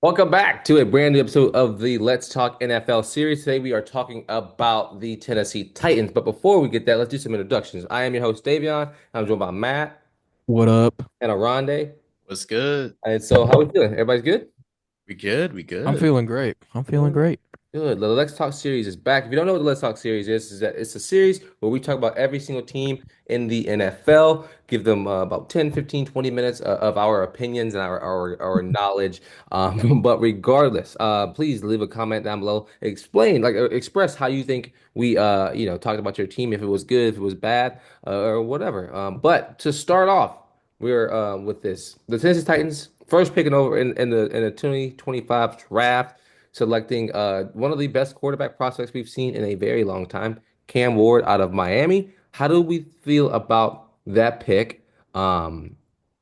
Welcome back to a brand new episode of the Let's Talk NFL series. Today we are talking about the Tennessee Titans. But before we get that, let's do some introductions. I am your host, Davion. I'm joined by Matt What up? and Oronde. What's good? And so, how we feeling? Everybody's good? We good? We I'm good? feeling great. I'm feeling Good. great. Good. The Let's Talk series is back. If you don't know what the Let's Talk series is that it's a series where we talk about every single team in the NFL, give them about 10, 15, 20 minutes of our opinions and our knowledge. But regardless, please leave a comment down below. Explain, express how you think we, talked about your team, if it was good, if it was bad, or whatever. But to start off, we're with this. The Tennessee Titans first picking over in the 2025 draft, selecting one of the best quarterback prospects we've seen in a very long time, Cam Ward out of Miami. How do we feel about that pick? Um,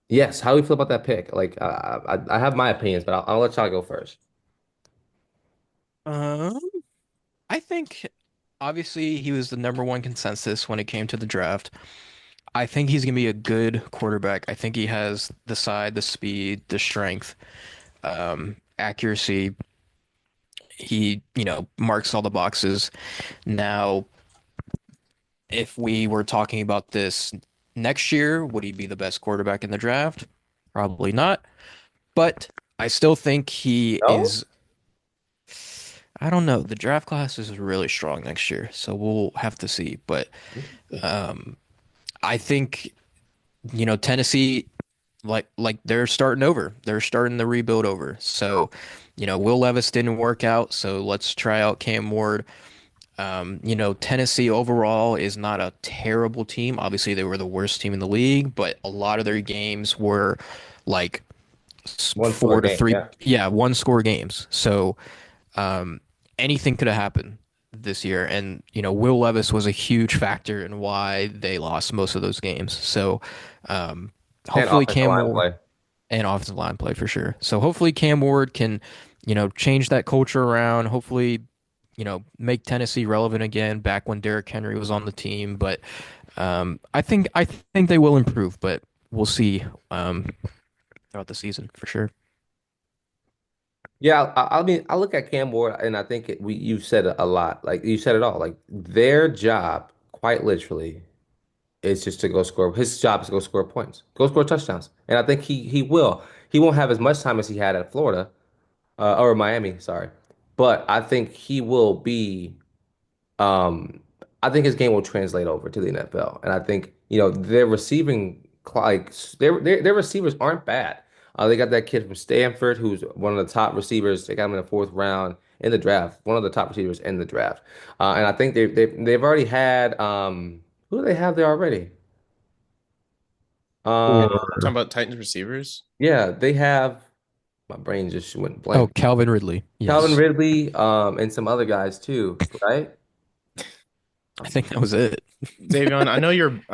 yes, how do we feel about that pick? I have my opinions, but I'll let y'all go first. Um, I think obviously he was the number one consensus when it came to the draft. I think he's gonna be a good quarterback. I think he has the side, the speed, the strength, accuracy. He, marks all the boxes. Now, if we were talking about this next year, would he be the best quarterback in the draft? Probably not. But I still think he No? is. I don't know. The draft class is really strong next year, so we'll have to see. But um, I think Tennessee, like they're starting over. They're starting the rebuild over. So, Will Levis didn't work out, so let's try out Cam Ward. Tennessee overall is not a terrible team. Obviously, they were the worst team in the league, but a lot of their games were like One score four to game, three, yeah. yeah, one score games. So um, anything could have happened this year. And, Will Levis was a huge factor in why they lost most of those games. So um, And hopefully offensive Cam line Ward play. and offensive line play for sure. So hopefully Cam Ward can, change that culture around. Hopefully, make Tennessee relevant again back when Derrick Henry was on the team. But I think they will improve, but we'll see throughout the season for sure. Yeah, I mean, I look at Cam Ward, and I think you said it a lot. Like you said it all. Like their job, quite literally, is just to go score. His job is to go score points, go score touchdowns, and I think he will. He won't have as much time as he had at Florida or Miami, sorry, but I think he will be. Um, I think his game will translate over to the NFL, and I think their receiving their receivers aren't bad. They got that kid from Stanford who's one of the top receivers. They got him in the fourth round in the draft, one of the top receivers in the draft. And I think they've already had who do they have there already? Um, Or Talking about Titans receivers. yeah, they have. My brain just went oh, blank. Calvin Ridley. Calvin Yes. Ridley, and some other guys too, right? I think that was it. Davion, I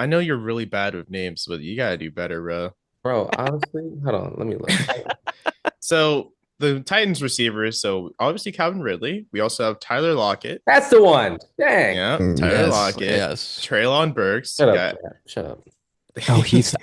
know you're really bad with names, but you gotta do better, bro. Bro, honestly, hold on, let me look. So the Titans receivers, so obviously Calvin Ridley. We also have Tyler Lockett. That's the one. Dang. Yeah, Tyler Yes, Lockett, yes. Traylon Burks. Shut You up, got Chad. Shut up.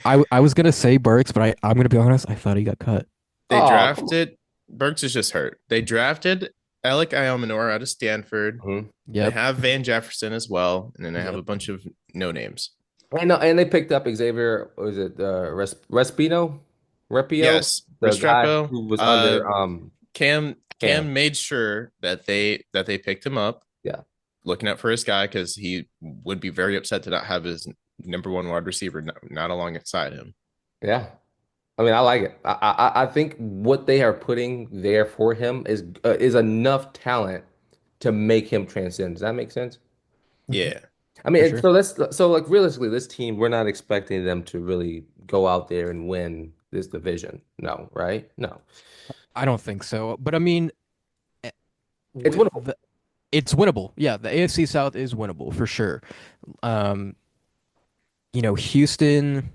Oh, I was gonna say Burks, but I'm gonna be honest, I thought he got cut. they Oh, come drafted Burks is just hurt. They drafted Alec Iomanor out of Stanford. on. They Yep. have Van Jefferson as well, and then they have a Yep. bunch of no names. And they picked up Xavier, was it Respino? Repio? Yes, The guy Restrepo. who was under Cam Cam. made sure that they picked him up, Yeah. looking out for his guy because he would be very upset to not have his number one wide receiver not alongside him. Yeah. I mean, I like it. I think what they are putting there for him is enough talent to make him transcend. Does that make sense? Mhm. Yeah, I For mean, sure. so like realistically, this team, we're not expecting them to really go out there and win this division. No, right? No. I don't think so. But I mean, eh, It's with winnable. it's winnable. Yeah, the AFC South is winnable for sure. Um, Houston,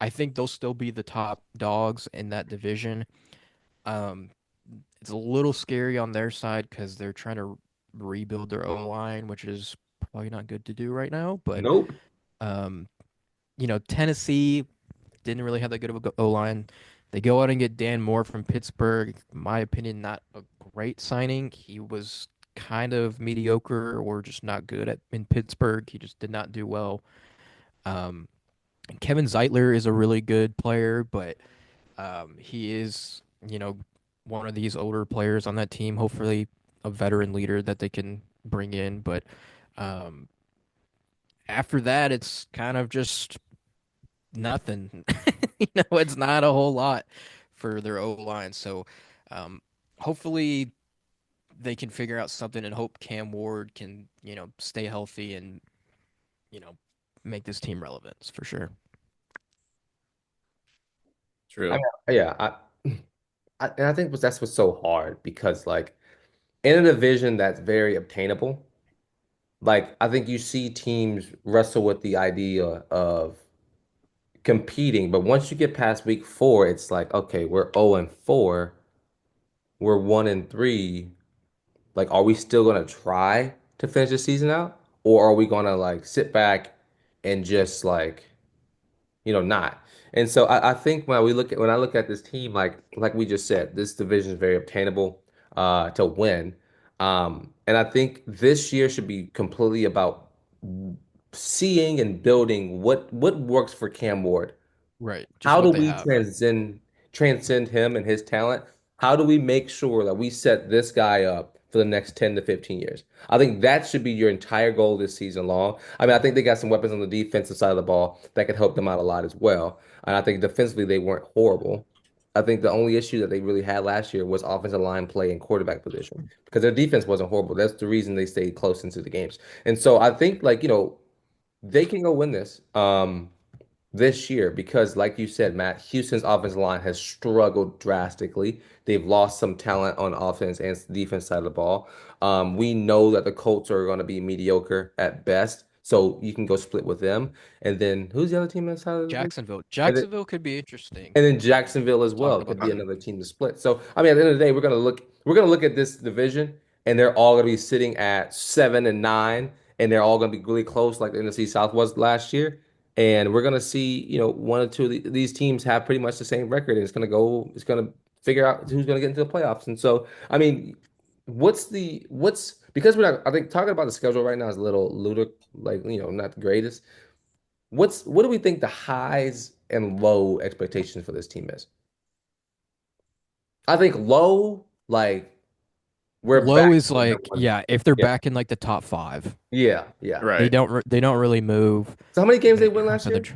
I think they'll still be the top dogs in that division. Um, it's a little scary on their side because they're trying to rebuild their O line, which is probably not good to do right now. But Nope. um, Tennessee didn't really have that good of a O line. They go out and get Dan Moore from Pittsburgh. In my opinion, not a great signing. He was kind of mediocre or just not good at in Pittsburgh. He just did not do well. Um, and Kevin Zeitler is a really good player, but he is, one of these older players on that team. Hopefully, a veteran leader that they can bring in. But um, after that, it's kind of just nothing. It's not a whole lot for their O line. So um, hopefully they can figure out something and hope Cam Ward can, stay healthy and, you know, make this team relevant for sure. I True. mean, yeah, and I think that's what's so hard because like in a division that's very obtainable, like I think you see teams wrestle with the idea of competing, but once you get past week four, it's like, okay, we're 0 and 4, we're 1 and 3. Like, are we still gonna try to finish the season out? Or are we gonna like sit back and just like not. And so I think when I look at this team, like we just said, this division is very obtainable to win. And I think this year should be completely about seeing and building what works for Cam Ward. Right. Just How do what they we have. transcend him and his talent? How do we make sure that we set this guy up for the next 10 to 15 years? I think that should be your entire goal this season long. I mean, I think they got some weapons on the defensive side of the ball that could help them out a lot as well. And I think defensively they weren't horrible. I think the only issue that they really had last year was offensive line play and quarterback position because their defense wasn't horrible. That's the reason they stayed close into the games. And so I think they can go win this year because, like you said, Matt, Houston's offensive line has struggled drastically. They've lost some talent on offense and defense side of the ball. We know that the Colts are going to be mediocre at best, so you can go split with them. And then who's the other team inside of the league? Jacksonville. And then, Jacksonville could be interesting. and then Jacksonville as well Talking about could be them. another team to split. So I mean, at the end of the day, we're gonna look at this division, and they're all gonna be sitting at 7 and 9, and they're all gonna be really close, like the NFC South was last year. And we're gonna see, one or two of these teams have pretty much the same record, and it's gonna figure out who's gonna get into the playoffs. And so, I mean, what's because we're not, I think talking about the schedule right now is a little ludic, like not the greatest. What do we think the highs and low expectations for this team is? I think low, like we're Low back is to the number like, one. yeah, if they're Yeah, back in like the top five, yeah, yeah. Right. they don't really move So how many games when they it win comes last to the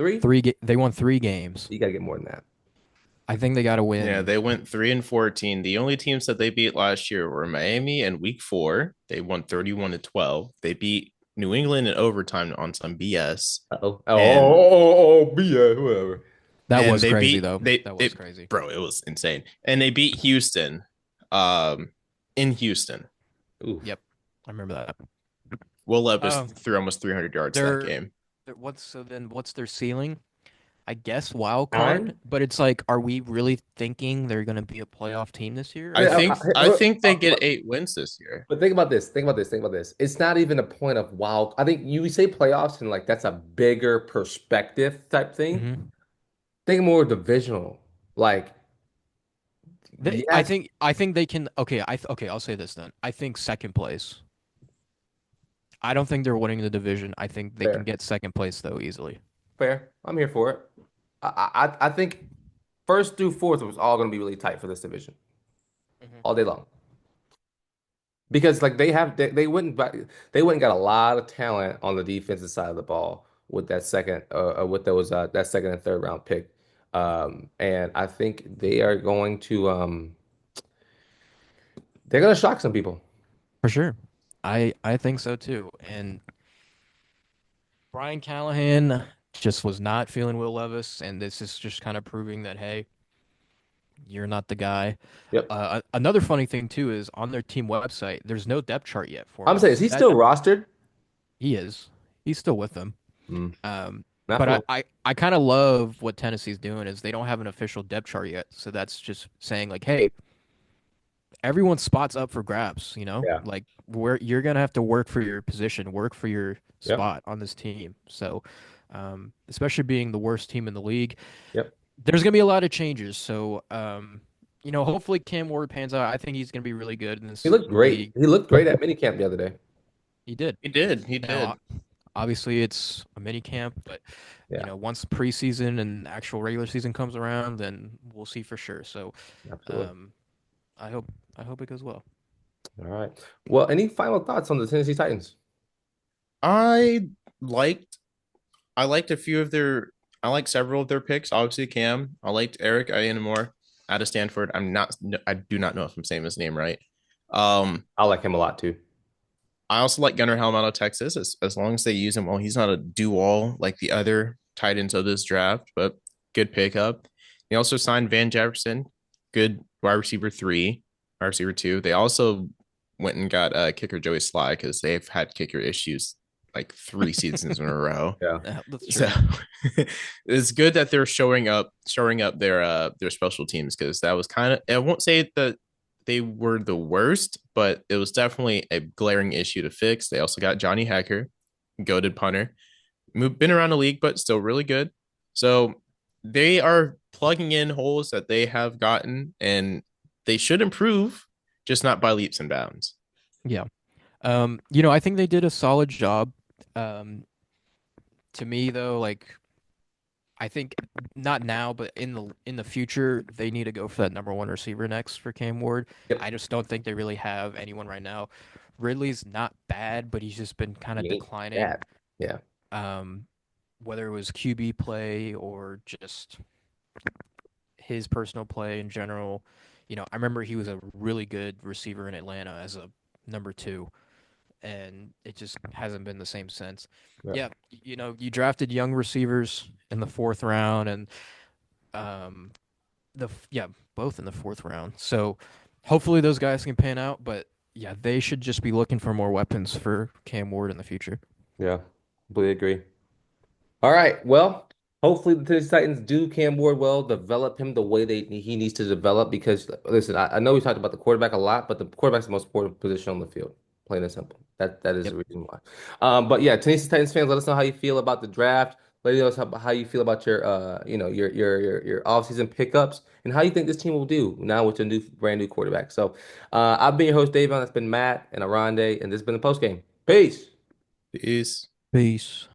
year? Three? they won 3 games. You gotta get more than that. I think they got to Yeah, win. they went 3-14. The only teams that they beat last year were Miami in week 4. They won 31-12. They beat New England in overtime on some BS. Uh-oh. And Yeah, whatever. That and was they crazy beat though. they That was it crazy. bro, it was insane. And they beat Houston in Houston. Oof. Yep. I remember that. Will Levis Um, threw almost 300 yards that they're, game. what's their ceiling? I guess wild card, Nine? but it's like, are we really thinking they're going to be a playoff team this year? I I mean, Or think I think they get 8 wins this year. but think about this. Think about this. Think about this. It's not even a point of wow. I think you say playoffs and like that's a bigger perspective type thing. Mhm. Think more divisional. Like, yes, I think they can. Okay, okay. I'll say this then. I think second place. I don't think they're winning the division. I think they can fair. get second place though easily. Fair. I'm here for it. I think first through fourth was all going to be really tight for this division Mhm. all day long because like they went and got a lot of talent on the defensive side of the ball with that second with those that second and third round pick, and I think they're going to shock some people. For sure. I think so too. And Brian Callahan just was not feeling Will Levis, and this is just kind of proving that hey, you're not the guy. Yep. Another funny thing too is on their team website, there's no depth chart yet for I'm him. saying, is he That still rostered? he is. He's still with them. Mm, Um, not but for long. I kind of love what Tennessee's doing is they don't have an official depth chart yet. So that's just saying like, hey, everyone's spots up for grabs, Yeah. Like where you're gonna have to work for your position, work for your Yep. spot on this team. So especially being the worst team in the league, Yep. there's gonna be a lot of changes. So, hopefully Cam Ward pans out. I think he's gonna be really good in He this looked great. league. He looked great at minicamp the other day. He did. He did. He Now, did. obviously, it's a mini camp, but Yeah, once preseason and actual regular season comes around, then we'll see for sure. So, absolutely. um, I hope I hope it goes well. All right. Well, any final thoughts on the Tennessee Titans? I liked I liked a few of their I like several of their picks. Obviously, Cam. I liked Eric Ayenamore out of Stanford. I do not know if I'm saying his name right. Um, I like him a lot too. I also like Gunnar Helm out of Texas as long as they use him well. He's not a do all like the other tight ends of this draft, but good pickup. They also signed Van Jefferson, good wide receiver three, wide receiver two. They also went and got kicker Joey Sly because they've had kicker issues like 3 seasons in a row. Yeah. That's So true. it's good that they're showing up their special teams because that was kind of I won't say that they were the worst, but it was definitely a glaring issue to fix. They also got Johnny Hacker, goated punter, been around the league, but still really good. So they are plugging in holes that they have gotten, and they should improve, just not by leaps and bounds. Yeah. I think they did a solid job. Um, to me though, like I think not now, but in the future, they need to go for that number one receiver next for Cam Ward. Yep. I just don't think they really have anyone right now. Ridley's not bad, but he's just been kind of He ain't declining. bad. Yeah. Um, whether it was QB play or just his personal play in general. I remember he was a really good receiver in Atlanta as a number two, and it just hasn't been the same since. Yeah. Yeah, you drafted young receivers in the fourth round, and um, both in the fourth round. So hopefully those guys can pan out. But yeah, they should just be looking for more weapons for Cam Ward in the future. Yeah. Completely agree. All right. Well, hopefully the Tennessee Titans do Cam Ward well, develop him the way he needs to develop. Because listen, I know we talked about the quarterback a lot, but the quarterback's the most important position on the field. Plain and simple. That is Yep. the reason why. But yeah, Tennessee Titans fans, let us know how you feel about the draft. Let us know how you feel about your your offseason pickups and how you think this team will do now with a brand new quarterback. So I've been your host, Davion. That's been Matt and Oronde, and this has been the post game. Peace. Peace. Peace.